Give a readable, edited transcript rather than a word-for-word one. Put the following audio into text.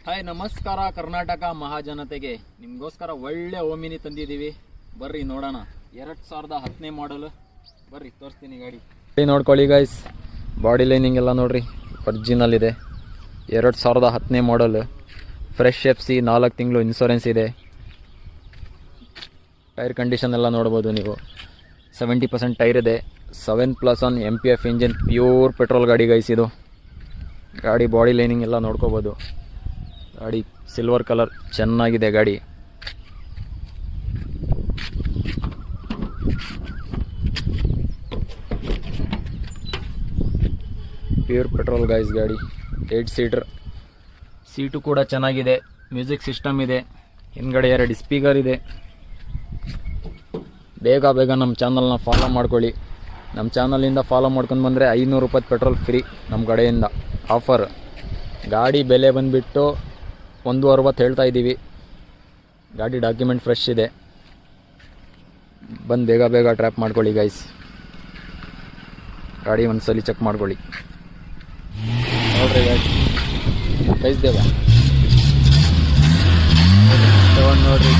Hi ನಮಸ್ಕಾರ ಕರ್ನಾಟಕ ಮಹಾಜನತೆಗೆ. ನಿಮಗೋಸ್ಕರ ಒಳ್ಳೆ ಓಮಿನಿ ತಂದಿದ್ದೀವಿ, ಬರ್ರಿ ನೋಡೋಣ. 2010ನೇ ಮಾಡಲು, ಬರ್ರಿ ತೋರಿಸ್ತೀನಿ ಗಾಡಿ ನೋಡ್ಕೊಳ್ಳಿ ಗೈಸ್. ಬಾಡಿ ಲೈನಿಂಗ್ ಎಲ್ಲ ನೋಡ್ರಿ, ಒರಿಜಿನಲ್ ಇದೆ. 2010ನೇ ಮಾಡಲ್, ಫ್ರೆಶ್ FC, 4 ತಿಂಗಳು ಇನ್ಶೂರೆನ್ಸ್ ಇದೆ. ಟೈರ್ ಕಂಡೀಷನ್ ಎಲ್ಲ ನೋಡ್ಬೋದು ನೀವು. 70% ಟೈರ್ ಇದೆ. 7+1 MPF ಇಂಜಿನ್, ಪ್ಯೂರ್ ಪೆಟ್ರೋಲ್ ಗಾಡಿ ಗೈಸ್ ಇದು. ಗಾಡಿ ಬಾಡಿ ಲೈನಿಂಗ್ ಎಲ್ಲ ನೋಡ್ಕೋಬೋದು. ಗಾಡಿ ಸಿಲ್ವರ್ ಕಲರ್, ಚೆನ್ನಾಗಿದೆ ಗಾಡಿ. ಪ್ಯೂರ್ ಪೆಟ್ರೋಲ್ ಗೈಸ್ ಗಾಡಿ. 8 ಸೀಟರ್, ಸೀಟು ಕೂಡ ಚೆನ್ನಾಗಿದೆ. ಮ್ಯೂಸಿಕ್ ಸಿಸ್ಟಮ್ ಇದೆ. ಹಿಂದ್ಗಡೆ 2 ಸ್ಪೀಕರ್ ಇದೆ. ಬೇಗ ನಮ್ಮ ಚಾನಲ್ನ ಫಾಲೋ ಮಾಡ್ಕೊಳ್ಳಿ. ನಮ್ಮ ಚಾನಲಿಂದ ಫಾಲೋ ಮಾಡ್ಕೊಂಡು ಬಂದರೆ 500 ರೂಪಾಯಿ ಪೆಟ್ರೋಲ್ ಫ್ರೀ ನಮ್ಮ ಕಡೆಯಿಂದ ಆಫರ್. ಗಾಡಿ ಬೆಲೆ ಬಂದುಬಿಟ್ಟು 160 ಹೇಳ್ತಾ ಇದ್ದೀವಿ. ಗಾಡಿ ಡಾಕ್ಯುಮೆಂಟ್ ಫ್ರೆಶ್ ಇದೆ. ಬಂದು ಬೇಗ ಟ್ರ್ಯಾಪ್ ಮಾಡ್ಕೊಳ್ಳಿ ಗೈಸ್. ಗಾಡಿ ಒಂದ್ಸಲಿ ಚೆಕ್ ಮಾಡ್ಕೊಳ್ಳಿ. ನೋಡ್ರಿ ಗೈಸ್ ದೇವ ನೋಡ್ರಿ.